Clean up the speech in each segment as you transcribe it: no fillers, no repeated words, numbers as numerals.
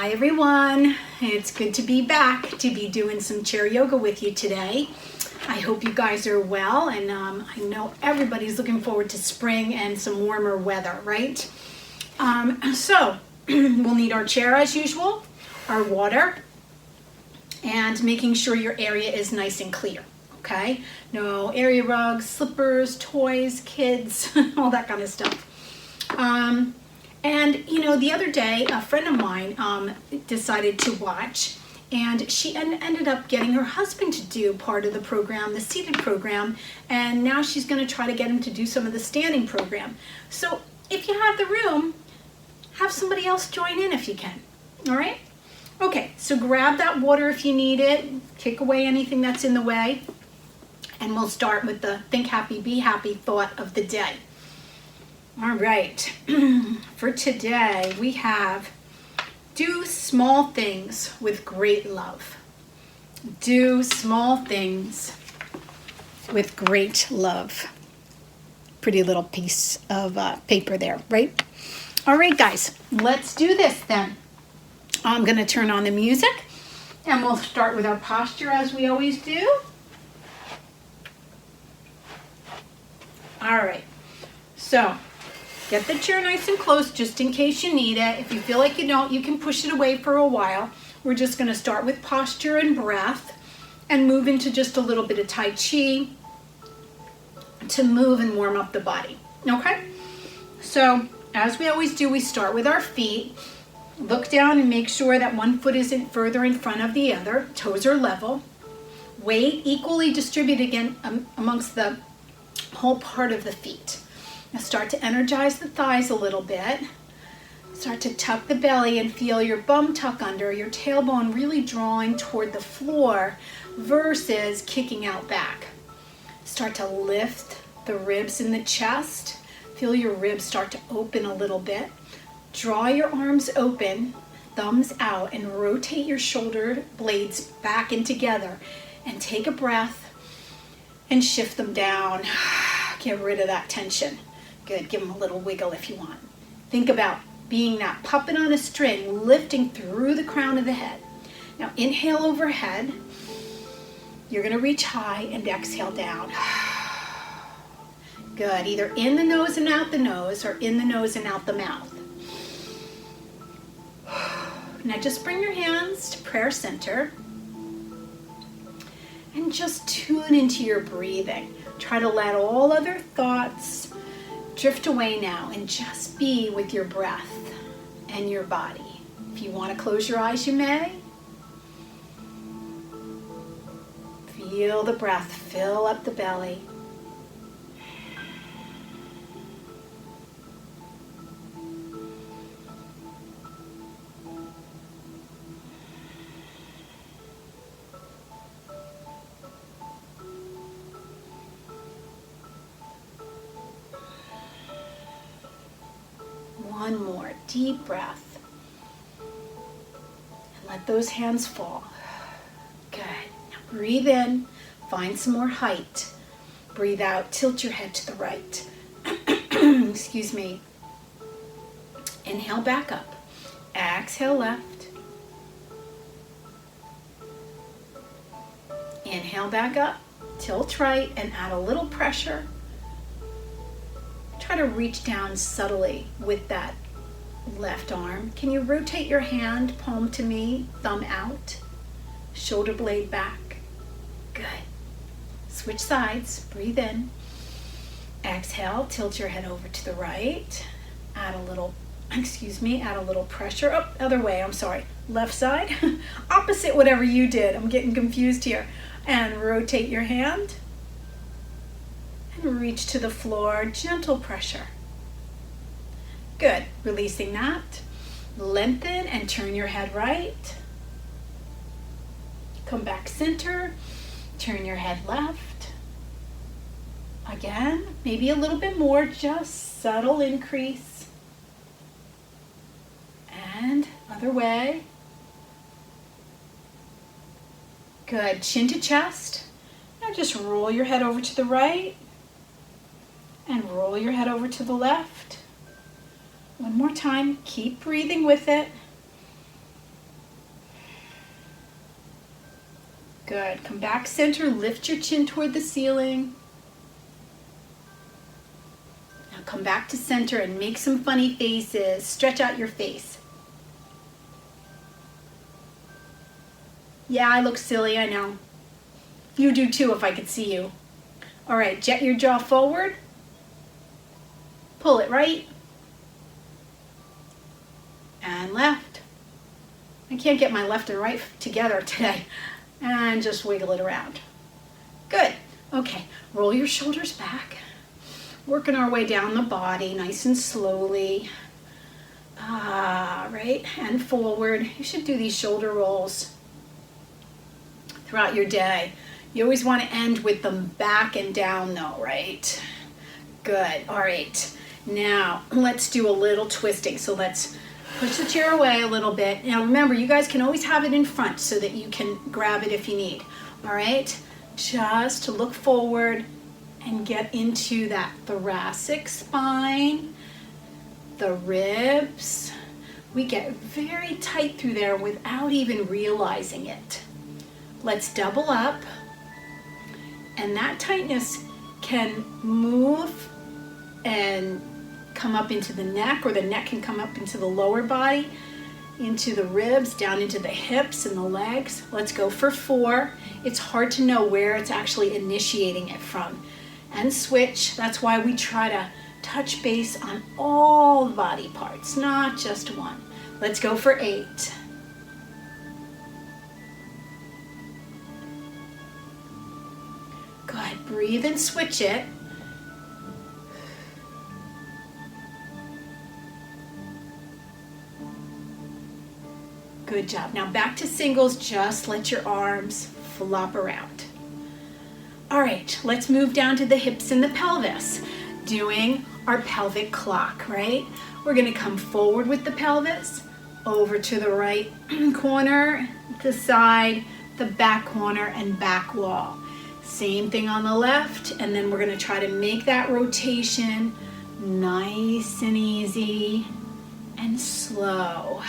Hi everyone, it's good to be back to be doing some chair yoga with you today. I hope you guys are well, and I know everybody's looking forward to spring and some warmer weather, right? So we'll need our chair as usual, our water, and making sure your area is nice and clear, okay? No area rugs, slippers, toys, kids, all that kind of stuff. And you know, the other day, a friend of mine decided to watch, and she ended up getting her husband to do part of the program, the seated program, and now she's going to try to get him to do some of the standing program. So if you have the room, have somebody else join in if you can, all right? Okay, so grab that water if you need it, kick away anything that's in the way, and we'll start with the think happy, be happy thought of the day. All right, for today we have do small things with great love. Do small things with great love. Pretty little piece of paper there, right? All right, guys, let's do this then. I'm gonna turn on the music and we'll start with our posture as we always do. All right, so get the chair nice and close just in case you need it. If you feel like you don't, you can push it away for a while. We're just going to start with posture and breath and move into just a little bit of Tai Chi to move and warm up the body, okay? So as we always do, we start with our feet. Look down and make sure that one foot isn't further in front of the other. Toes are level. Weight equally distributed again amongst the whole part of the feet. Now start to energize the thighs a little bit. Start to tuck the belly and feel your bum tuck under, your tailbone really drawing toward the floor versus kicking out back. Start to lift the ribs in the chest. Feel your ribs start to open a little bit. Draw your arms open, thumbs out, and rotate your shoulder blades back in together. And take a breath and shift them down. Get rid of that tension. Good, give them a little wiggle if you want. Think about being that puppet on a string, lifting through the crown of the head. Now inhale overhead. You're gonna reach high and exhale down. Good, either in the nose and out the nose or in the nose and out the mouth. Now just bring your hands to prayer center and just tune into your breathing. Try to let all other thoughts drift away now and just be with your breath and your body. If you want to close your eyes, you may. Feel the breath fill up the belly. One more deep breath. And let those hands fall. Good. Now breathe in, find some more height. Breathe out, tilt your head to the right. Excuse me. Inhale back up. Exhale left. Inhale back up, tilt right, and add a little pressure. Try to reach down subtly with that left arm. Can you rotate your hand, palm to me, thumb out, shoulder blade back? Good. Switch sides, breathe in. Exhale, tilt your head over to the right. Add a little, add a little pressure. Oh, other way, I'm sorry. Left side, opposite whatever you did. I'm getting confused here. And rotate your hand. And reach to the floor, gentle pressure. Good, releasing that. Lengthen and turn your head right. Come back center, turn your head left. Again, maybe a little bit more, just subtle increase. And other way. Good, chin to chest. Now just roll your head over to the right. And roll your head over to the left. One more time, keep breathing with it. Good. Come back center, lift your chin toward the ceiling. Now come back to center and make some funny faces. Stretch out your face. Yeah, I look silly, I know. You do too if I could see you. All right, jet your jaw forward. Pull it right. And left. I can't get my left and right together today. And just wiggle it around. Good. Okay, roll your shoulders back. Working our way down the body nice and slowly. Right, and forward. You should do these shoulder rolls throughout your day. You always want to end with them back and down though, right? Good. All right. Now, let's do a little twisting. So let's push the chair away a little bit. Now remember, you guys can always have it in front so that you can grab it if you need. All right? Just to look forward and get into that thoracic spine, the ribs. We get very tight through there without even realizing it. Let's double up. And that tightness can move and come up into the neck, or the neck can come up into the lower body, into the ribs, down into the hips and the legs. Let's go for 4. It's hard to know where it's actually initiating it from. And switch. That's why we try to touch base on all body parts, not just one. Let's go for 8. Good. Breathe and switch it. Good job. Now back to singles. Just let your arms flop around. All right, let's move down to the hips and the pelvis, doing our pelvic clock, right? We're gonna come forward with the pelvis, over to the right corner, the side, the back corner, and back wall. Same thing on the left, and then we're gonna try to make that rotation nice and easy and slow.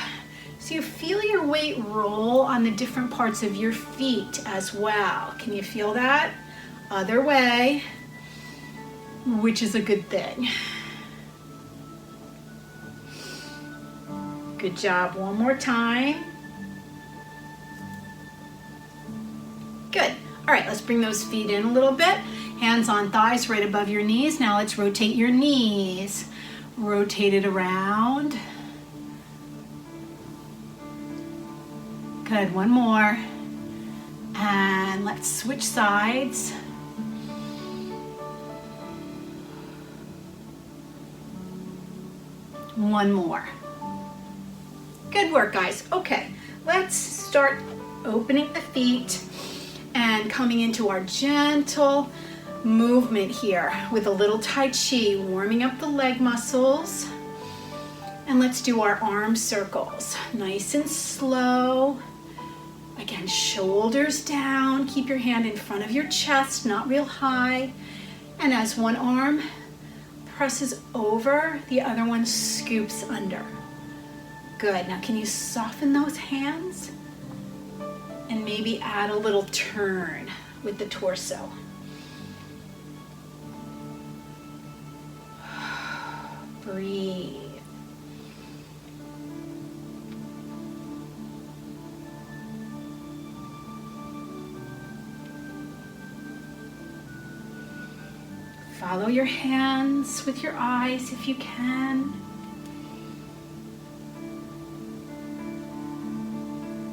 So you feel your weight roll on the different parts of your feet as well. Can you feel that? Other way, which is a good thing. Good job. One more time. Good. All right, let's bring those feet in a little bit. Hands on thighs right above your knees. Now let's rotate your knees. Rotate it around. Good, one more. And let's switch sides. One more. Good work, guys. Okay, let's start opening the feet and coming into our gentle movement here with a little Tai Chi, warming up the leg muscles. And let's do our arm circles, nice and slow. Again, shoulders down. Keep your hand in front of your chest, not real high. And as one arm presses over, the other one scoops under. Good. Now can you soften those hands? And maybe add a little turn with the torso. Breathe. Follow your hands with your eyes if you can.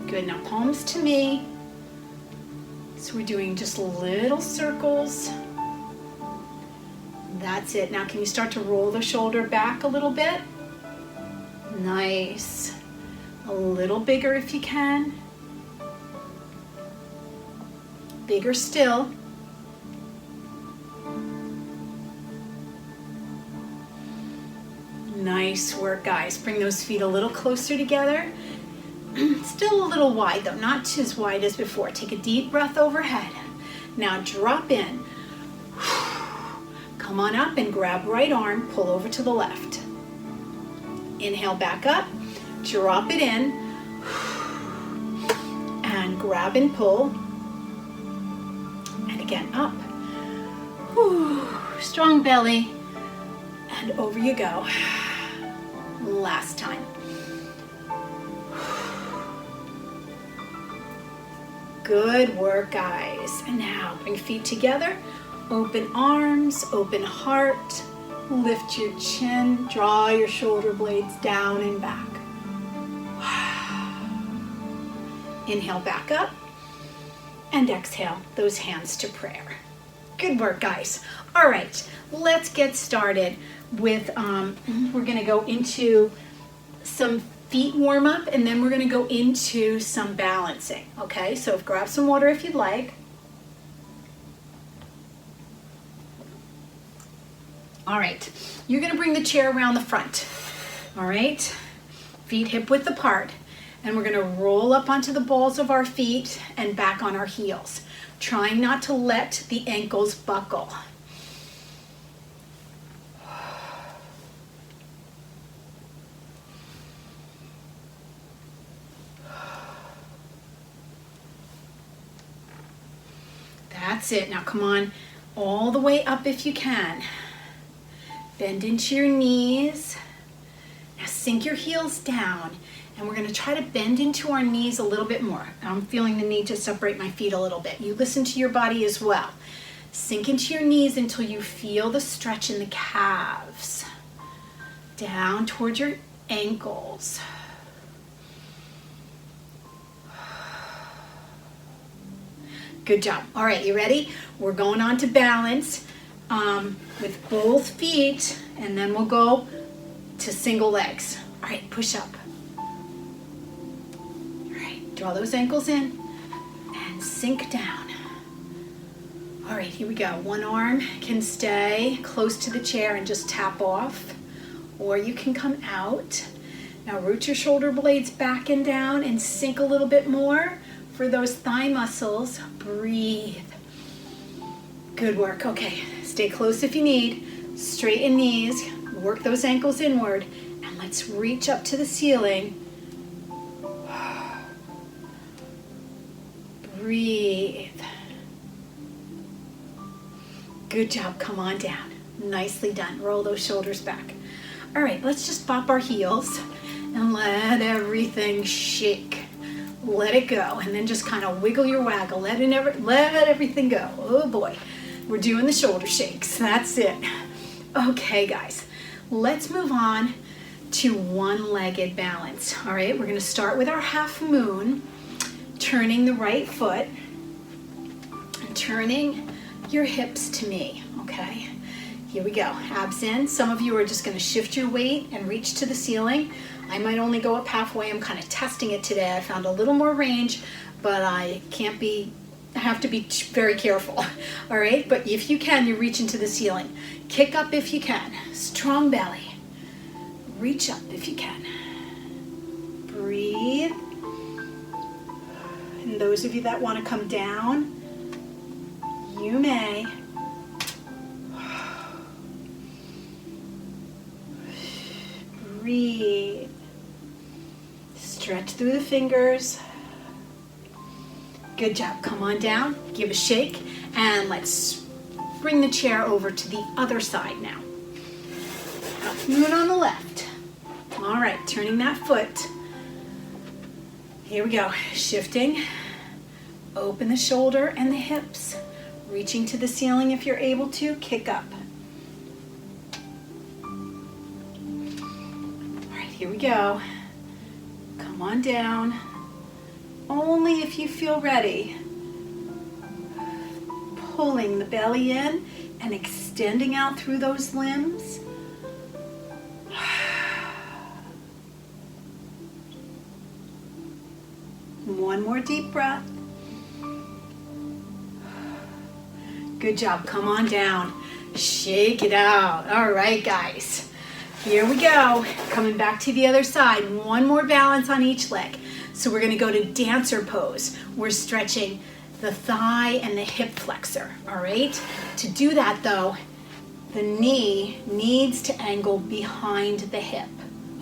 Good, now palms to me. So we're doing just little circles. That's it. Now can you start to roll the shoulder back a little bit? Nice. A little bigger if you can. Bigger still. Nice work, guys. Bring those feet a little closer together. Still a little wide though, not as wide as before. Take a deep breath overhead. Now drop in. Come on up and grab right arm, pull over to the left. Inhale back up, drop it in, and grab and pull. Again, up. Whew. Strong belly. And over you go. Last time. Good work, guys. And now bring feet together. Open arms, open heart. Lift your chin. Draw your shoulder blades down and back. Inhale back up. And exhale those hands to prayer. Good work, guys. All right, let's get started with, we're gonna go into some feet warm up, and then we're gonna go into some balancing, okay? So grab some water if you'd like. All right, you're gonna bring the chair around the front, all right? Feet hip width apart, and we're gonna roll up onto the balls of our feet and back on our heels, trying not to let the ankles buckle. That's it. Now come on, all the way up if you can. Bend into your knees. Now sink your heels down, and we're going to try to bend into our knees a little bit more. I'm feeling the need to separate my feet a little bit. You listen to your body as well. Sink into your knees until you feel the stretch in the calves. Down towards your ankles. Good job. All right, you ready? We're going on to balance with both feet, and then we'll go to single legs. All right, push up. All right, draw those ankles in and sink down. All right, here we go. One arm can stay close to the chair and just tap off, or you can come out. Now root your shoulder blades back and down and sink a little bit more for those thigh muscles. Breathe. Good work. Okay, stay close if you need. Straighten knees, work those ankles inward, and let's reach up to the ceiling. Breathe. Good job. Come on down. Nicely done. Roll those shoulders back. All right, let's just pop our heels and let everything shake. Let it go, and then just kind of wiggle your waggle. Let everything go. Oh boy, we're doing the shoulder shakes. That's it. Okay, guys, let's move on to one-legged balance. All right, we're going to start with our half moon, turning the right foot and turning your hips to me. Okay, here we go. Abs in. Some of you are just going to shift your weight and reach to the ceiling. I might only go up halfway. I'm kind of testing it today. I found a little more range, but I have to be very careful. All right, but if you can, you reach into the ceiling. Kick up if you can. Strong belly. Reach up if you can. Breathe. And those of you that want to come down, you may. Breathe. Stretch through the fingers. Good job. Come on down. Give a shake. And let's bring the chair over to the other side now. Half moon on the left. All right. Turning that foot. Here we go. Shifting. Open the shoulder and the hips. Reaching to the ceiling if you're able to. Kick up. All right. Here we go. Come on down, only if you feel ready. Pulling the belly in and extending out through those limbs. One more deep breath. Good job, come on down. Shake it out. All right, guys. Here we go, coming back to the other side. One more balance on each leg. So we're gonna go to dancer pose. We're stretching the thigh and the hip flexor, all right? To do that though, the knee needs to angle behind the hip,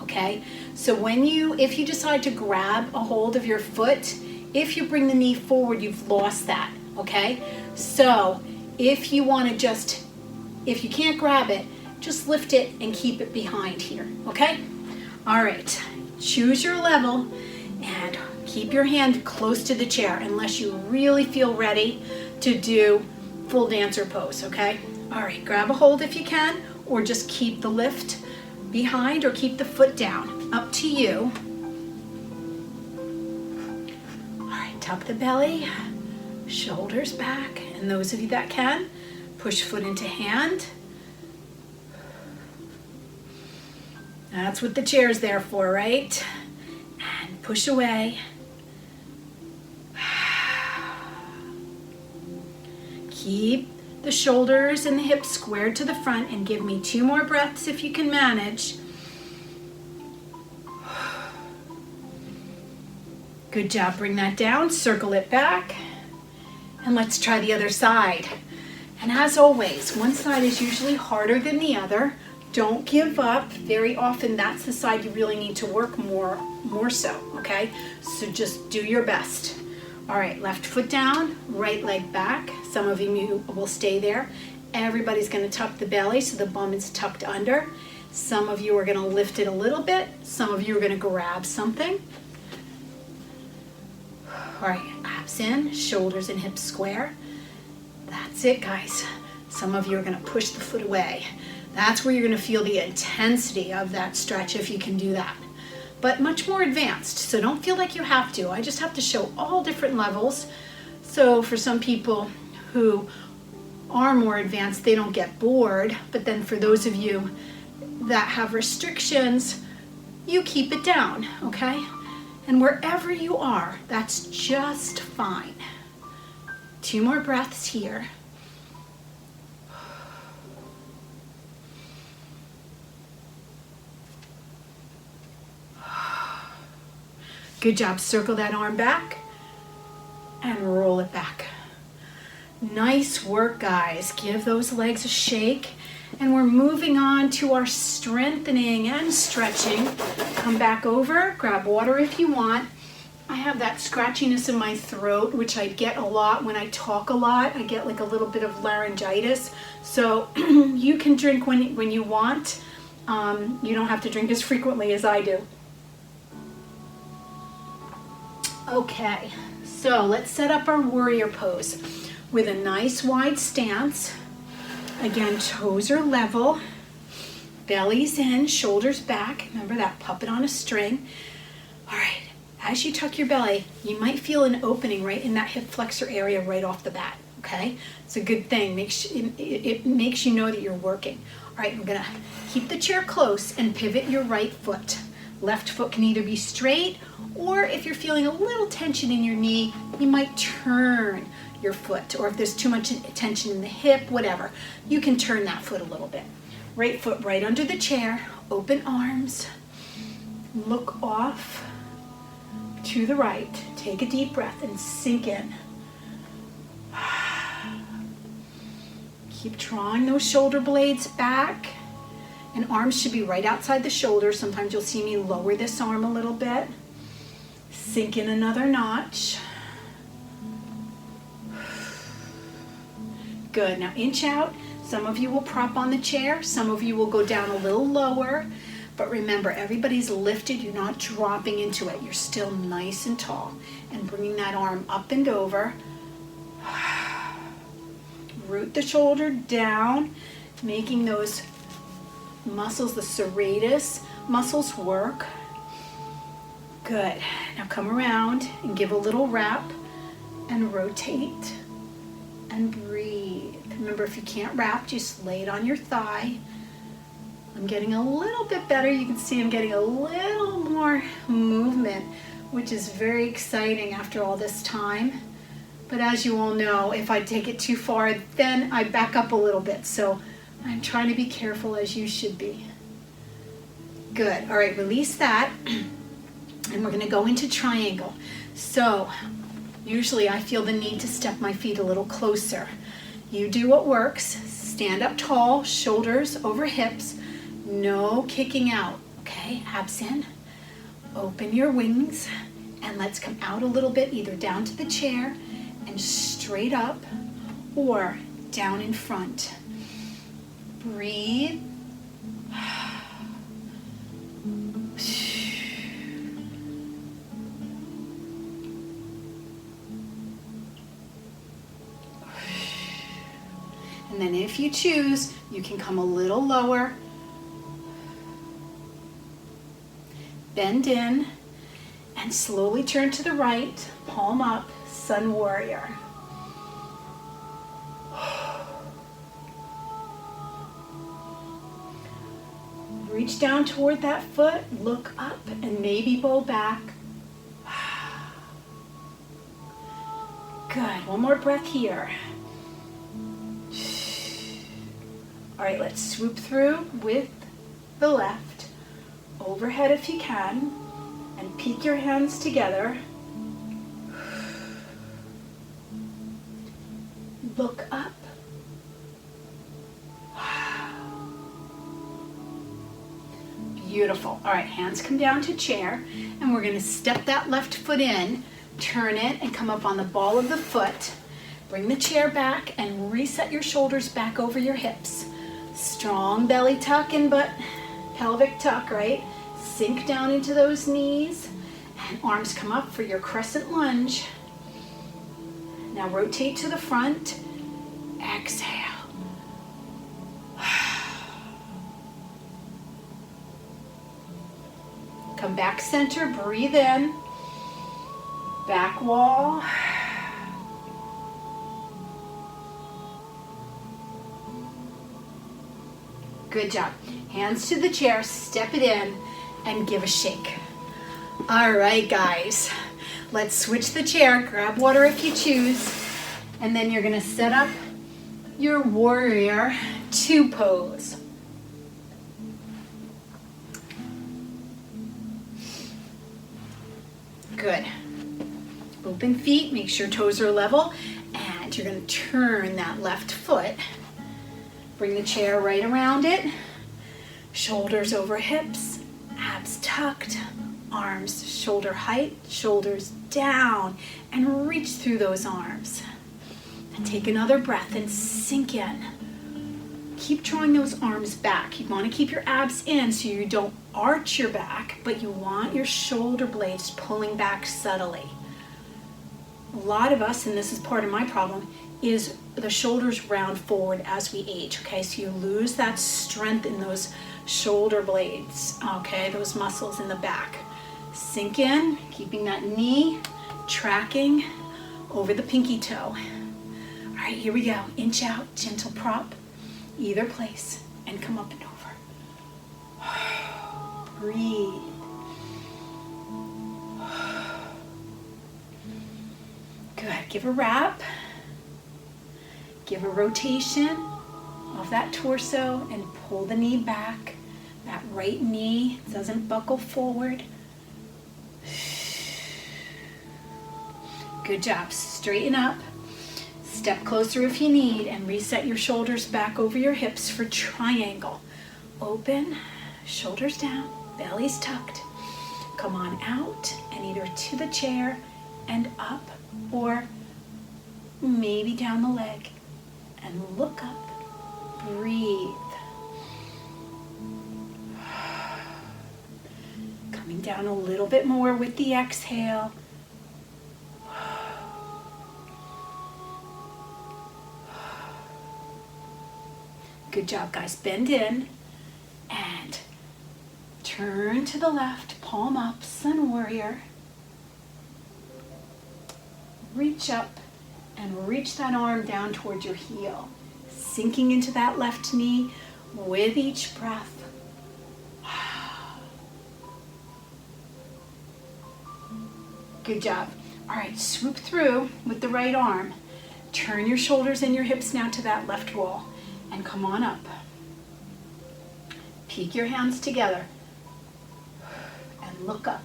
okay? So if you decide to grab a hold of your foot, if you bring the knee forward, you've lost that, okay? So if you want to if you can't grab it, just lift it and keep it behind here, okay? All right, choose your level and keep your hand close to the chair unless you really feel ready to do full dancer pose, okay? All right, grab a hold if you can, or just keep the lift behind or keep the foot down, up to you. All right, tuck the belly, shoulders back, and those of you that can, push foot into hand. That's what the chair's there for, right? And push away. Keep the shoulders and the hips squared to the front and give me 2 more breaths if you can manage. Good job, bring that down, circle it back, and let's try the other side. And as always, one side is usually harder than the other. Don't give up. Very often that's the side you really need to work more so, okay? So just do your best. All right, left foot down, right leg back. Some of you will stay there. Everybody's gonna tuck the belly so the bum is tucked under. Some of you are gonna lift it a little bit. Some of you are gonna grab something. All right, abs in, shoulders and hips square. That's it, guys. Some of you are gonna push the foot away. That's where you're gonna feel the intensity of that stretch if you can do that. But much more advanced, so don't feel like you have to. I just have to show all different levels. So for some people who are more advanced, they don't get bored. But then for those of you that have restrictions, you keep it down, okay? And wherever you are, that's just fine. 2 more breaths here. Good job. Circle that arm back and roll it back. Nice work, guys. Give those legs a shake. And we're moving on to our strengthening and stretching. Come back over, grab water if you want. I have that scratchiness in my throat, which I get a lot when I talk a lot. I get like a little bit of laryngitis. So you can drink when you want. You don't have to drink as frequently as I do. Okay, so let's set up our warrior pose with a nice wide stance. Again, toes are level, belly's in, shoulders back. Remember that puppet on a string. All right, as you tuck your belly, you might feel an opening right in that hip flexor area right off the bat, okay? It's a good thing. It makes you know that you're working. All right, we're gonna keep the chair close and pivot your right foot. Left foot can either be straight, or if you're feeling a little tension in your knee, you might turn your foot, or if there's too much tension in the hip, whatever, you can turn that foot a little bit. Right foot right under the chair, open arms, look off to the right, take a deep breath and sink in. Keep drawing those shoulder blades back. And arms should be right outside the shoulder. Sometimes you'll see me lower this arm a little bit. Sink in another notch. Good, now inch out. Some of you will prop on the chair. Some of you will go down a little lower. But remember, everybody's lifted. You're not dropping into it. You're still nice and tall. And bringing that arm up and over. Root the shoulder down, making those muscles, the serratus muscles work. Good. Now come around and give a little wrap and rotate and breathe. Remember, if you can't wrap, just lay it on your thigh. I'm getting a little bit better. You can see I'm getting a little more movement, which is very exciting after all this time. But as you all know, if I take it too far, then I back up a little bit. So I'm trying to be careful, as you should be. Good. All right, release that. And we're going to go into triangle. So usually I feel the need to step my feet a little closer. You do what works. Stand up tall, shoulders over hips. No kicking out. Okay, abs in. Open your wings. And let's come out a little bit, either down to the chair and straight up, or down in front. Breathe. And then if you choose, you can come a little lower. Bend in and slowly turn to the right, palm up, Sun Warrior. Reach down toward that foot, look up, and maybe bow back. Good, one more breath here. All right, let's swoop through with the left, overhead if you can, and peek your hands together. Look up. Beautiful. All right, hands come down to chair, and we're gonna step that left foot in, turn it, and come up on the ball of the foot. Bring the chair back and reset your shoulders back over your hips. Strong belly tuck and butt, pelvic tuck, right? Sink down into those knees, and arms come up for your crescent lunge. Now rotate to the front, exhale. Come back center, breathe in, back wall. Good job. Hands to the chair, step it in, and give a shake. All right, guys, let's switch the chair. Grab water if you choose, and then you're gonna set up your Warrior 2 pose. Good. Open feet, make sure toes are level, and you're gonna turn that left foot. Bring the chair right around it. Shoulders over hips, abs tucked, arms shoulder height, shoulders down, and reach through those arms. And take another breath and sink in. Keep drawing those arms back. You want to keep your abs in so you don't arch your back, but you want your shoulder blades pulling back subtly. A lot of us, and this is part of my problem, is the shoulders round forward as we age, okay? So you lose that strength in those shoulder blades, okay? Those muscles in the back. Sink in, keeping that knee tracking over the pinky toe. All right, here we go. Inch out, gentle prop, either place, and come up and over. Breathe. Good, give a wrap. Give a rotation of that torso and pull the knee back. That right knee doesn't buckle forward. Good job. Straighten up. Step closer if you need and reset your shoulders back over your hips for triangle. Open, shoulders down, belly's tucked. Come on out and either to the chair and up or maybe down the leg. And look up, breathe. Coming down a little bit more with the exhale. Good job, guys. Bend in and turn to the left, palm up, Sun Warrior. Reach up and reach that arm down towards your heel, sinking into that left knee with each breath. Good job. All right, swoop through with the right arm. Turn your shoulders and your hips now to that left wall and come on up. Peek your hands together and look up.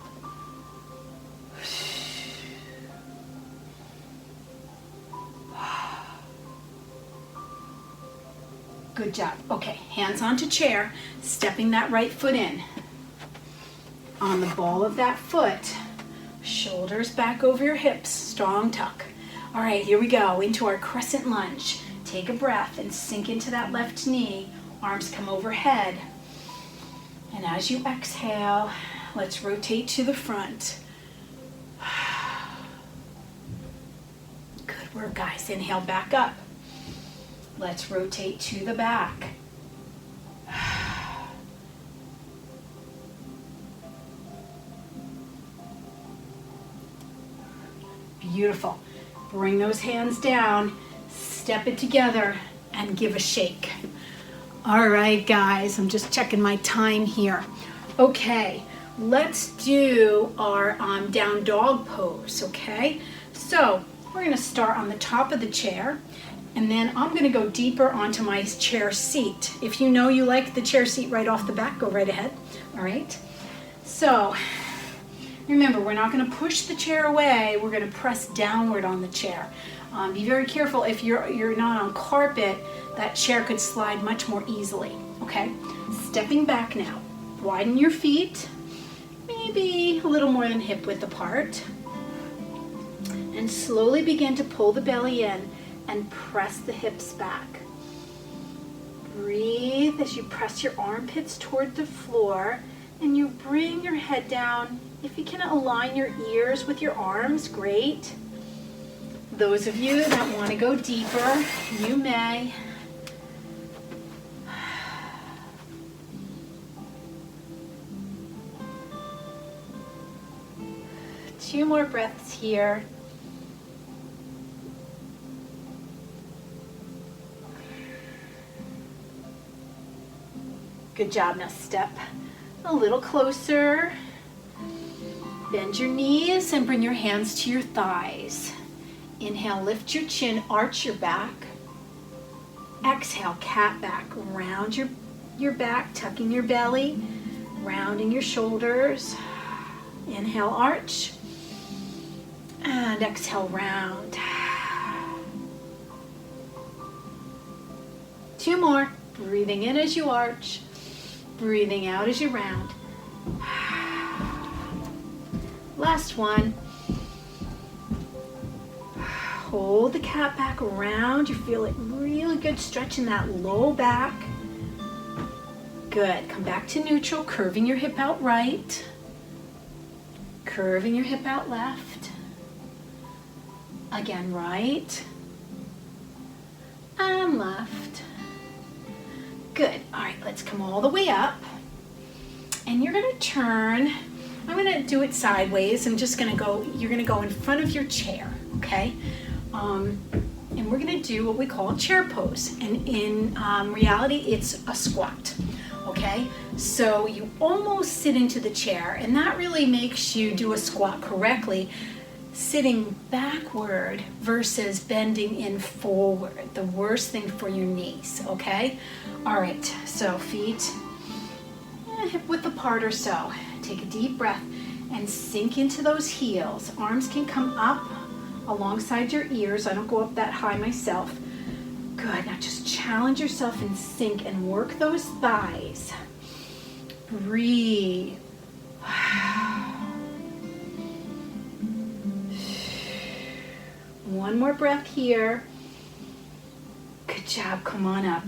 Good job. Okay, hands onto chair, stepping that right foot in. On the ball of that foot, shoulders back over your hips, strong tuck. All right, here we go, into our crescent lunge. Take a breath and sink into that left knee. Arms come overhead. And as you exhale, let's rotate to the front. Good work, guys. Inhale back up. Let's rotate to the back. Beautiful. Bring those hands down, step it together, and give a shake. All right, guys, I'm just checking my time here. Okay, let's do our down dog pose, okay? So we're gonna start on the top of the chair, and then I'm gonna go deeper onto my chair seat. If you know you like the chair seat right off the bat, go right ahead, all right? So remember, we're not gonna push the chair away, we're gonna press downward on the chair. Be very careful, if you're not on carpet, that chair could slide much more easily, okay? Stepping back now, widen your feet, maybe a little more than hip width apart, and slowly begin to pull the belly in and press the hips back. Breathe as you press your armpits toward the floor, and you bring your head down. If you can align your ears with your arms, great. Those of you that want to go deeper, you may. Two more breaths here. Good job. Now step a little closer. Bend your knees and bring your hands to your thighs. Inhale, lift your chin, arch your back. Exhale, cat back. Round your back, tucking your belly, rounding your shoulders. Inhale, arch. And exhale, round. Two more. Breathing in as you arch. Breathing out as you round. Last one. Hold the cat back around. You feel it really good, stretching that low back. Good. Come back to neutral, curving your hip out right. Curving your hip out left. Again, right. And left. Good. All right, let's come all the way up. And you're going to turn. I'm going to do it sideways. I'm just going to go, you're going to go in front of your chair, okay? And we're going to do what we call a chair pose. And in reality, it's a squat, okay? So you almost sit into the chair, and that really makes you do a squat correctly, sitting backward versus bending in forward. The worst thing for your knees, okay? All right, so feet hip width apart or so. Take a deep breath and sink into those heels. Arms can come up alongside your ears. I don't go up that high myself. Good, now just challenge yourself and sink and work those thighs. Breathe. One more breath here. Good job, come on up.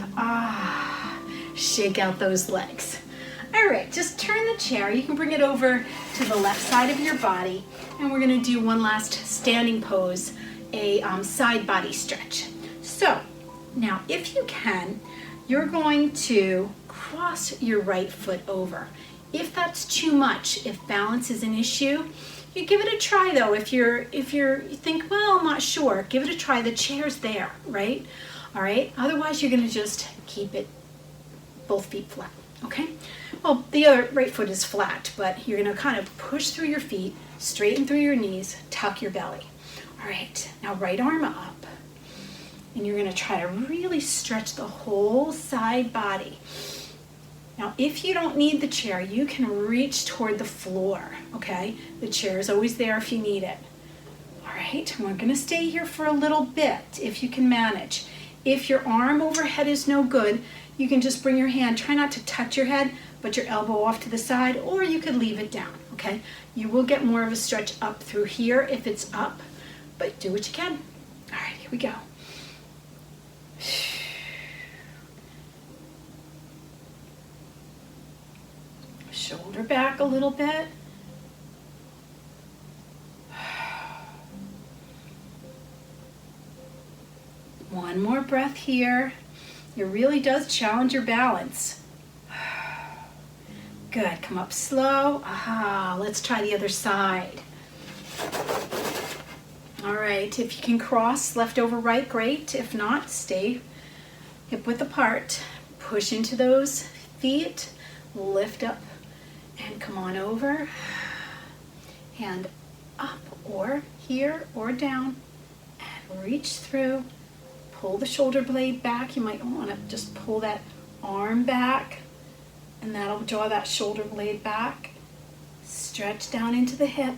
Shake out those legs. All right, just turn the chair. You can bring it over to the left side of your body, and we're gonna do one last standing pose, a side body stretch. So now, if you can, you're going to cross your right foot over. If that's too much, if balance is an issue, you give it a try though. If you think, well, I'm not sure, give it a try. The chair's there, right? All right, otherwise you're gonna just keep it both feet flat, okay? Well, the other right foot is flat, but you're gonna kind of push through your feet, straighten through your knees, tuck your belly. All right, now right arm up, and you're gonna try to really stretch the whole side body. Now, if you don't need the chair, you can reach toward the floor, okay? The chair is always there if you need it. All right, we're gonna stay here for a little bit, if you can manage. If your arm overhead is no good, you can just bring your hand, try not to touch your head, but your elbow off to the side, or you could leave it down, okay? You will get more of a stretch up through here if it's up, but do what you can. All right, here we go. Shoulder back a little bit. One more breath here. It really does challenge your balance. Good, come up slow. Aha, let's try the other side. All right, if you can cross left over right, great. If not, stay hip width apart. Push into those feet, lift up, and come on over. Hand up or here or down, and reach through. Pull the shoulder blade back. You might want to just pull that arm back, and that'll draw that shoulder blade back. Stretch down into the hip.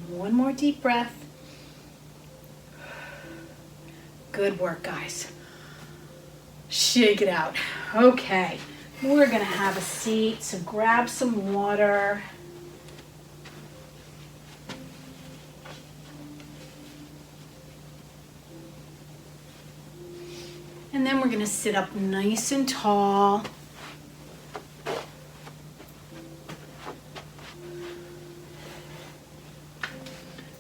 One more deep breath. Good work, guys. Shake it out. Okay, we're gonna have a seat, so grab some water. And then we're gonna sit up nice and tall.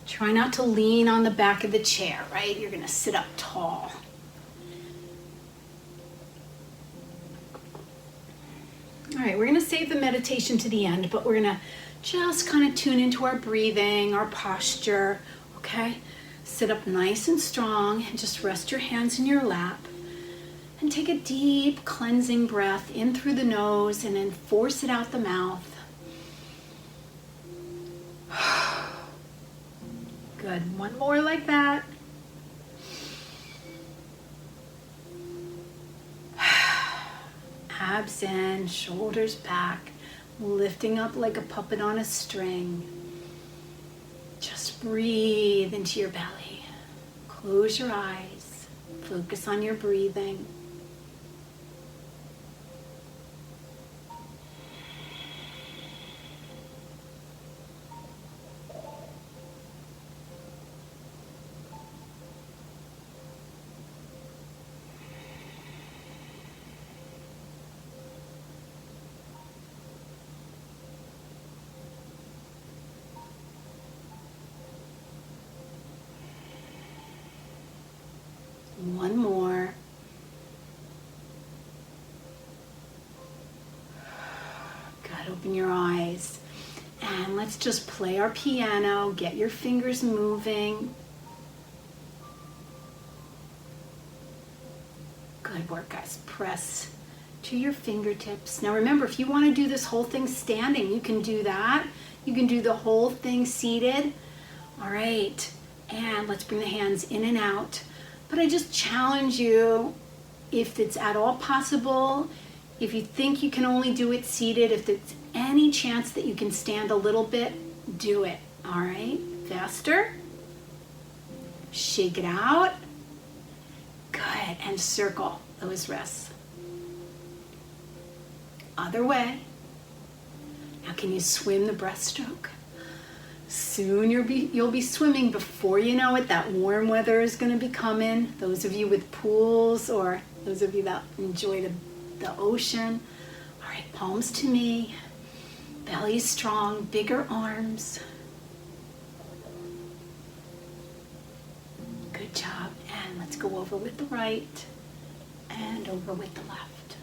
Try not to lean on the back of the chair, right? You're gonna sit up tall. All right, we're gonna save the meditation to the end, but we're gonna just kind of tune into our breathing, our posture, okay? Sit up nice and strong and just rest your hands in your lap and take a deep cleansing breath in through the nose and then force it out the mouth. Good, one more like that. Abs in, shoulders back, lifting up like a puppet on a string. Just breathe into your belly. Close your eyes. Focus on your breathing. One more. Good, open your eyes. And let's just play our piano. Get your fingers moving. Good work, guys. Press to your fingertips. Now remember, if you want to do this whole thing standing, you can do that. You can do the whole thing seated. All right. And let's bring the hands in and out. But I just challenge you, if it's at all possible, if you think you can only do it seated, if there's any chance that you can stand a little bit, do it. All right, faster. Shake it out. Good, and circle those wrists. Other way. Now can you swim the breaststroke? Soon you'll be swimming. Before you know it, that warm weather is going to be coming. Those of you with pools or those of you that enjoy the ocean. All right, palms to me. Belly strong, bigger arms. Good job. And let's go over with the right and over with the left.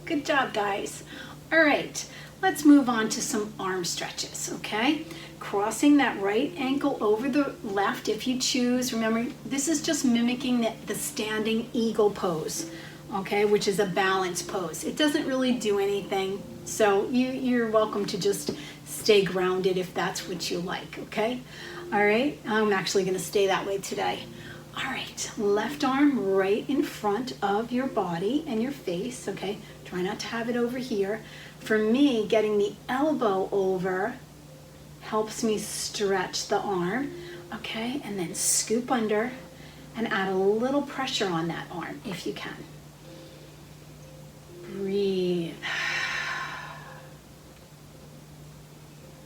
Good job, guys. All right. Let's move on to some arm stretches, okay? Crossing that right ankle over the left if you choose. Remember, this is just mimicking the standing eagle pose, okay, which is a balance pose. It doesn't really do anything, so you're welcome to just stay grounded if that's what you like, okay? All right, I'm actually gonna stay that way today. All right, left arm right in front of your body and your face, okay? Try not to have it over here. For me, getting the elbow over helps me stretch the arm, okay? And then scoop under and add a little pressure on that arm if you can. Breathe.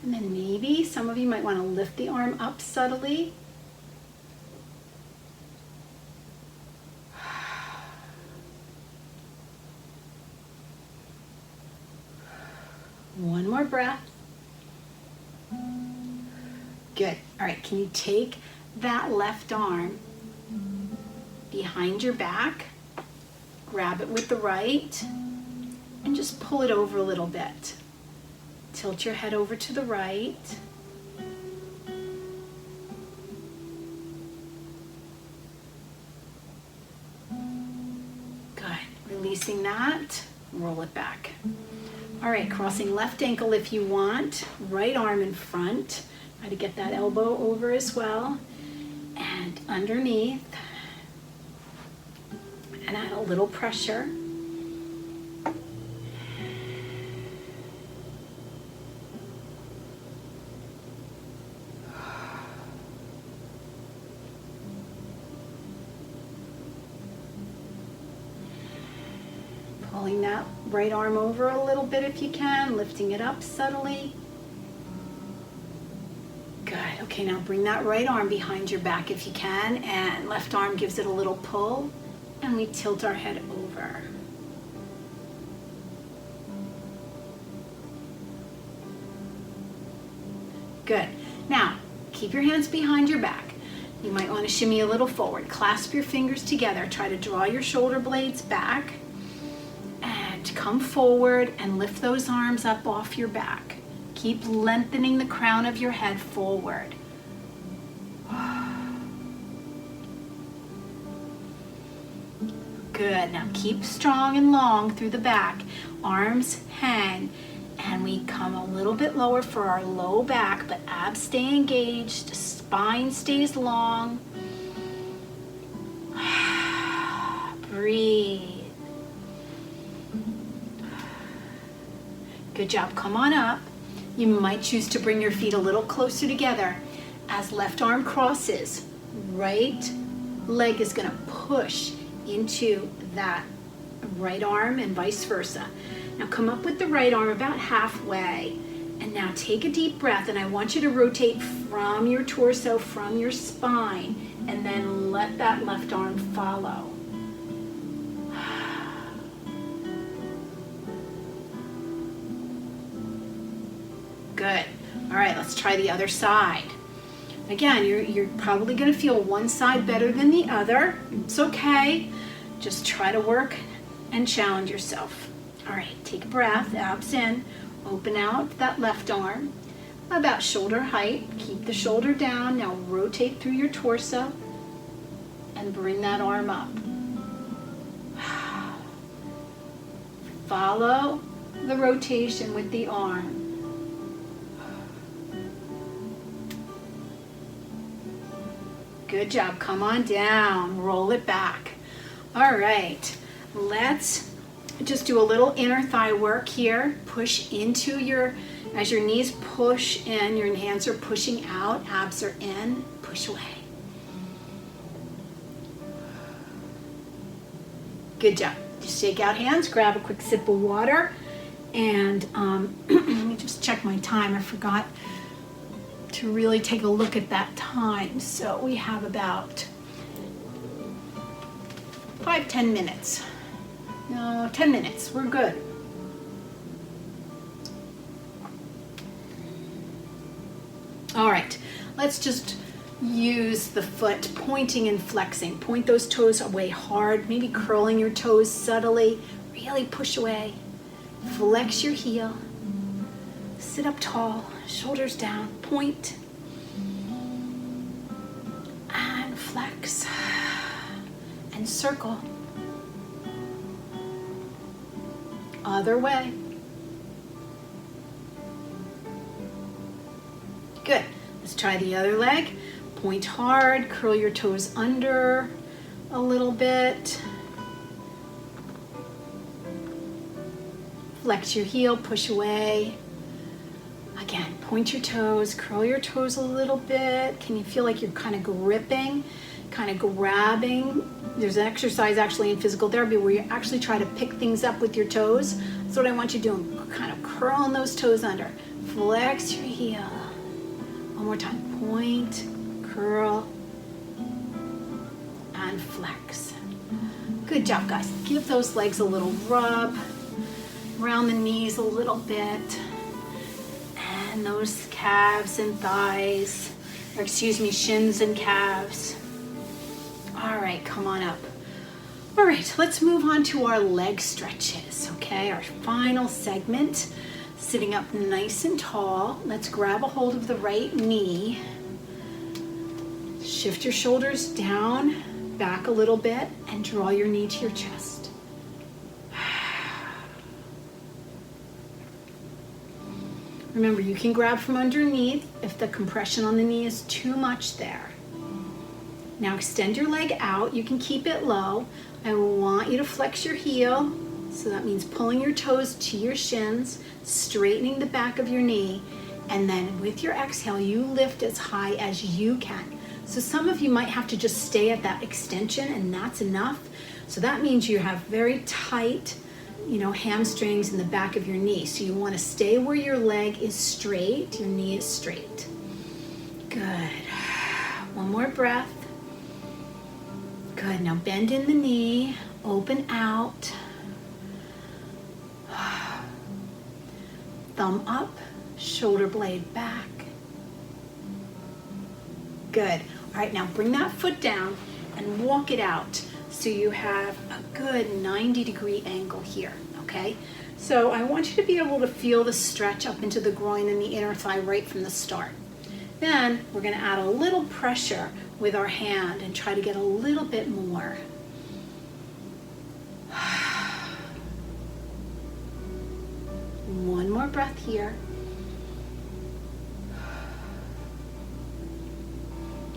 And then maybe some of you might want to lift the arm up subtly. One more breath. Good. All right, can you take that left arm behind your back, grab it with the right, and just pull it over a little bit. Tilt your head over to the right. Good. Releasing that, roll it back. All right, crossing left ankle if you want, right arm in front. Try to get that elbow over as well. And underneath. And add a little pressure. Pulling that right arm over a little bit if you can, lifting it up subtly. Good. Okay, now bring that right arm behind your back if you can, and left arm gives it a little pull, and we tilt our head over. Good. Now, keep your hands behind your back. You might want to shimmy a little forward. Clasp your fingers together. Try to draw your shoulder blades back. And come forward and lift those arms up off your back. Keep lengthening the crown of your head forward. Good. Now keep strong and long through the back. Arms hang. And we come a little bit lower for our low back, but abs stay engaged, spine stays long. Breathe. Good job. Come on up. You might choose to bring your feet a little closer together. As left arm crosses, right leg is going to push into that right arm and vice versa. Now come up with the right arm about halfway, and now take a deep breath, and I want you to rotate from your torso, from your spine, and then let that left arm follow. Good. All right, let's try the other side. Again, you're probably going to feel one side better than the other. It's okay. Just try to work and challenge yourself. All right, take a breath, abs in. Open out that left arm about shoulder height. Keep the shoulder down. Now rotate through your torso and bring that arm up. Follow the rotation with the arm. Good job. Come on down. Roll it back. All right. Let's just do a little inner thigh work here. Push into as your knees push in, your hands are pushing out, abs are in, push away. Good job. Just shake out hands, grab a quick sip of water, and let me just check my time. I forgot to really take a look at that time. So we have about 5-10 minutes. No, 10 minutes. We're good. All right, let's just use the foot pointing and flexing. Point those toes away hard, maybe curling your toes subtly. Really push away. Flex your heel. Sit up tall, shoulders down, point. And flex. And circle. Other way. Good. Let's try the other leg. Point hard, curl your toes under a little bit. Flex your heel, push away. Again, point your toes, curl your toes a little bit. Can you feel like you're kind of gripping, kind of grabbing? There's an exercise actually in physical therapy where you actually try to pick things up with your toes. That's what I want you doing, kind of curling those toes under. Flex your heel. One more time, point, curl, and flex. Good job, guys. Give those legs a little rub, around the knees a little bit, and those calves and thighs, or excuse me, shins and calves. All right, come on up. All right, let's move on to our leg stretches, okay? Our final segment, sitting up nice and tall. Let's grab a hold of the right knee. Shift your shoulders down, back a little bit, and draw your knee to your chest. Remember, you can grab from underneath if the compression on the knee is too much there. Now extend your leg out. You can keep it low. I want you to flex your heel. So that means pulling your toes to your shins, straightening the back of your knee, and then with your exhale, you lift as high as you can. So some of you might have to just stay at that extension, and that's enough. So that means you have very tight, hamstrings in the back of your knee. So you want to stay where your leg is straight, your knee is straight. Good. One more breath. Good. Now bend in the knee, open out. Thumb up, shoulder blade back. Good. All right, now bring that foot down and walk it out so you have a good 90-degree angle here, okay? So I want you to be able to feel the stretch up into the groin and the inner thigh right from the start. Then we're gonna add a little pressure with our hand and try to get a little bit more. One more breath here.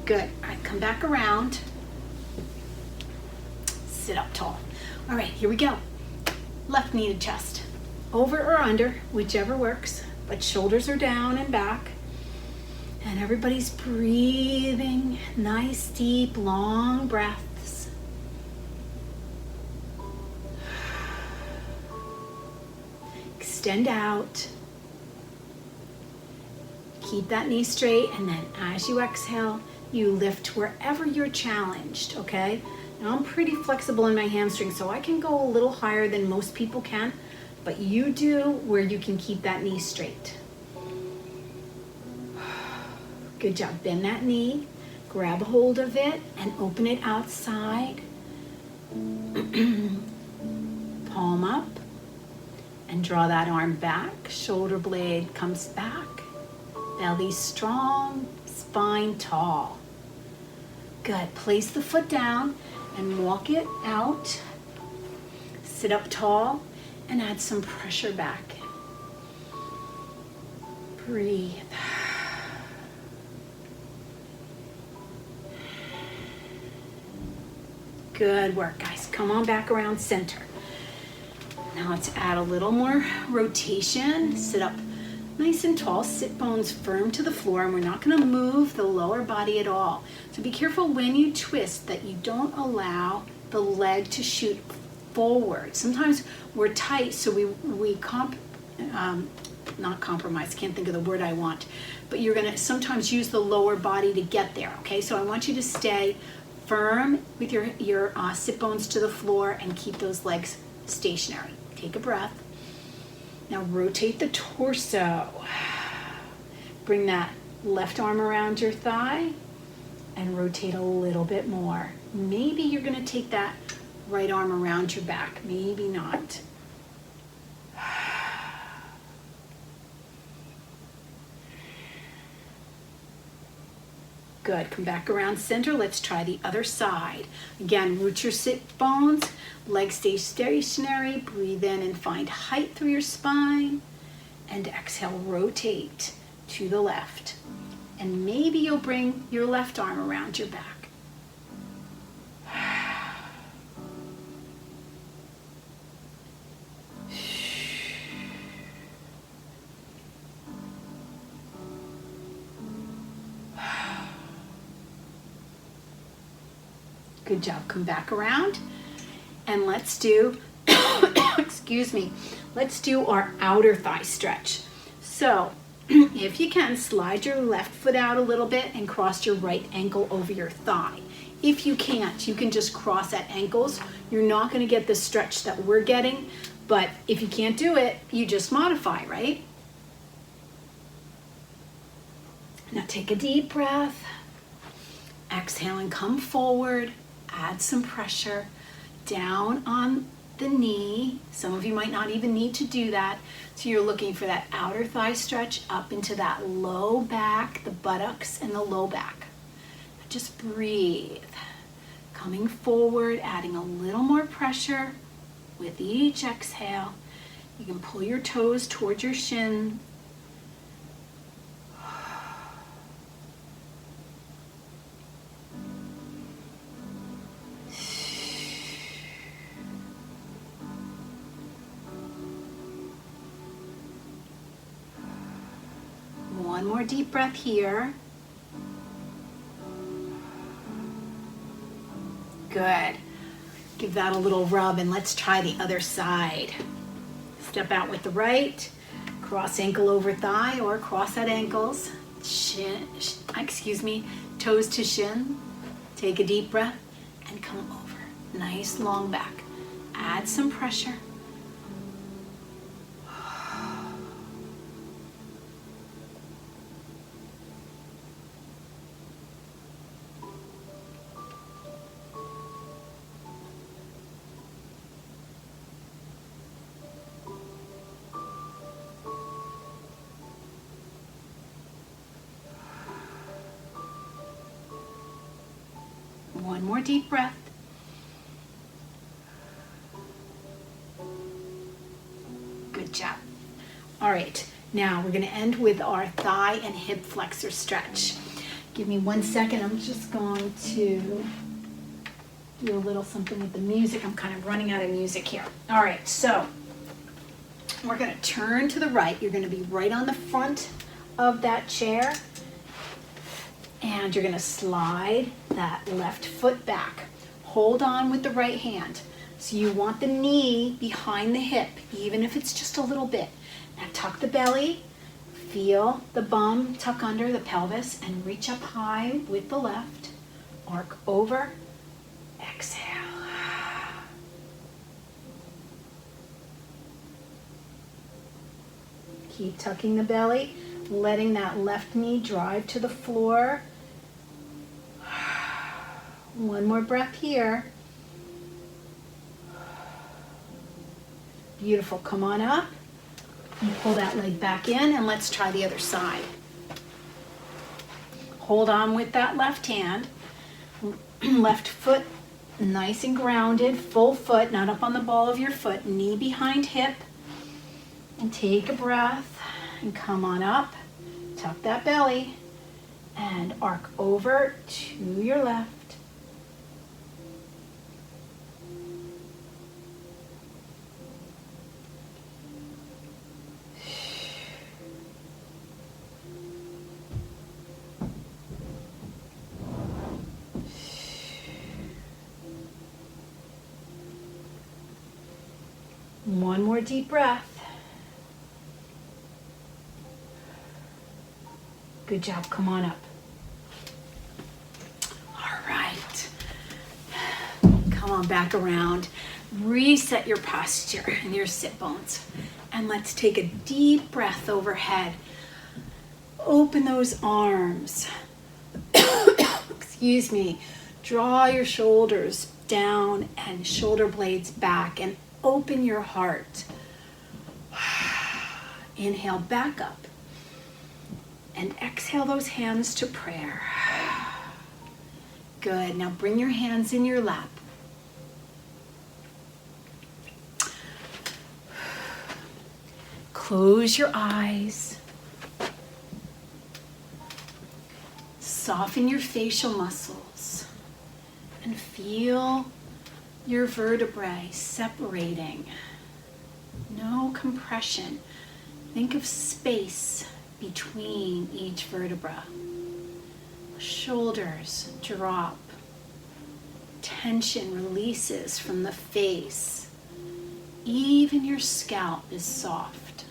Good. All right, come back around. Sit up tall. All right, here we go. Left knee to chest. Over or under, whichever works, but shoulders are down and back. And everybody's breathing nice, deep, long breaths. Extend out. Keep that knee straight, and then as you exhale, you lift wherever you're challenged, okay? Now I'm pretty flexible in my hamstring, so I can go a little higher than most people can, but you do where you can keep that knee straight. Good job. Bend that knee, grab a hold of it, and open it outside. Palm up, and draw that arm back. Shoulder blade comes back. Belly strong, spine tall. Good. Place the foot down and walk it out. Sit up tall and add some pressure back. Breathe. Good work, guys. Come on back around center. Now let's add a little more rotation. Sit up nice and tall, sit bones firm to the floor, and we're not going to move the lower body at all. So be careful when you twist that you don't allow the leg to shoot forward. Sometimes we're tight, so we not compromise, can't think of the word I want, but you're going to sometimes use the lower body to get there, okay? So I want you to stay firm with your sit bones to the floor and keep those legs stationary. Take a breath. Now rotate the torso. Bring that left arm around your thigh and rotate a little bit more. Maybe you're going to take that right arm around your back. Maybe not. Good. Come back around center. Let's try the other side. Again, root your sit bones. Legs stay stationary. Breathe in and find height through your spine. And exhale, rotate to the left. and maybe you'll bring your left arm around your back. Good job. Come back around and let's do, excuse me, let's do our outer thigh stretch. So if you can, slide your left foot out a little bit and cross your right ankle over your thigh. If you can't, you can just cross at ankles. You're not going to get the stretch that we're getting, but if you can't do it, you just modify, right? Now take a deep breath. Exhale and come forward. Add some pressure down on the knee. Some of you might not even need to do that. So you're looking for that outer thigh stretch up into that low back, the buttocks and the low back. Just breathe. Coming forward, adding a little more pressure with each exhale. You can pull your toes towards your shin. One more deep breath here. Good. Give that a little rub and let's try the other side. Step out with the right, cross ankle over thigh or cross at ankles. Toes to shin. Take a deep breath and come over. Nice long back. Add some pressure. One more deep breath. Good job. All right, now we're going to end with our thigh and hip flexor stretch. Give me 1 second. I'm just going to do a little something with the music. I'm kind of running out of music here. All right, so we're going to turn to the right. You're going to be right on the front of that chair. And you're going to slide that left foot back. Hold on with the right hand. So you want the knee behind the hip, even if it's just a little bit. Now tuck the belly, feel the bum tuck under the pelvis, and reach up high with the left. Arc over, exhale. Keep tucking the belly, letting that left knee drive to the floor. One more breath here. Beautiful. Come on up. And pull that leg back in and let's try the other side. Hold on with that left hand. Left foot nice and grounded. Full foot, not up on the ball of your foot. Knee behind hip. And take a breath and come on up. Tuck that belly and arc over to your left. One more deep breath. Good job. Come on up. All right. Come on back around. Reset your posture and your sit bones. And let's take a deep breath overhead. Open those arms. Excuse me. Draw your shoulders down and shoulder blades back and open your heart. Inhale back up. And exhale those hands to prayer. Good. Now bring your hands in your lap. Close your eyes. Soften your facial muscles and feel your vertebrae separating. No compression. Think of space between each vertebra. Shoulders drop. Tension releases from the face. Even your scalp is soft.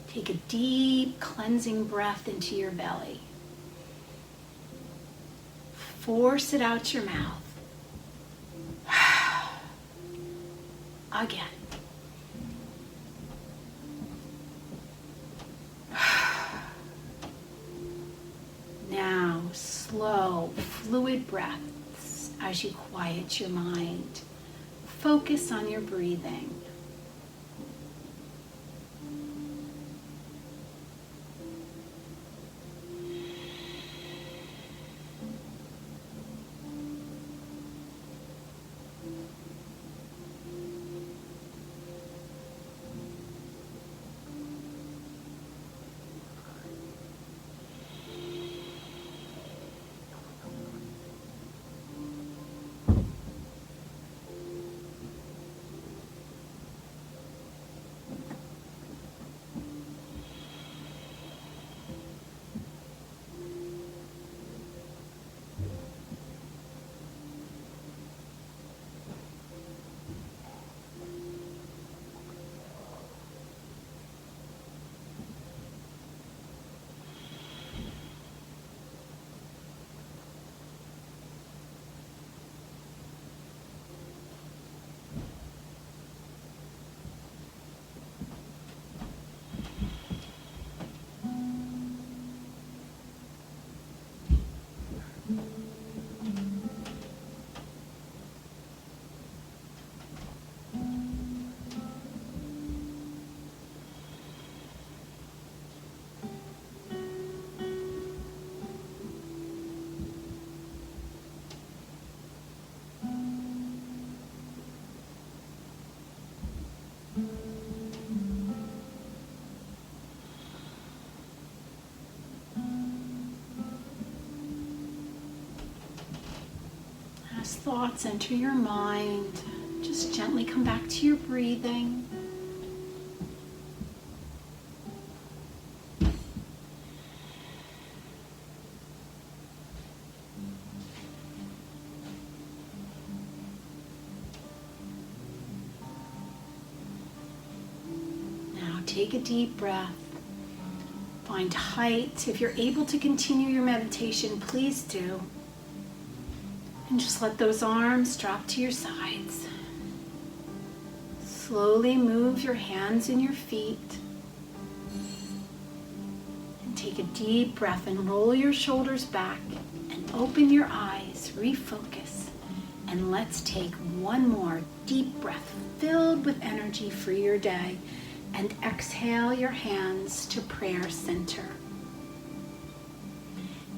Take a deep cleansing breath into your belly. Force it out your mouth. Again. Now, slow, fluid breaths as you quiet your mind. Focus on your breathing. As thoughts enter your mind, just gently come back to your breathing. Now take a deep breath. Find height. If you're able to continue your meditation, please do. And just let those arms drop to your sides. Slowly move your hands and your feet. And take a deep breath and roll your shoulders back and open your eyes, refocus. And let's take one more deep breath filled with energy for your day. And exhale your hands to prayer center.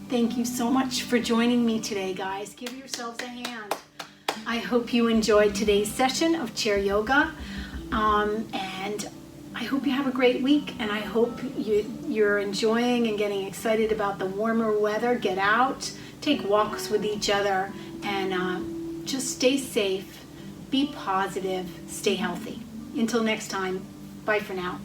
Thank you so much for joining me today, guys. Give yourselves a hand. I hope you enjoyed today's session of chair yoga. And I hope you have a great week. And I hope you're enjoying and getting excited about the warmer weather. Get out, take walks with each other, and just stay safe, be positive, stay healthy. Until next time, bye for now.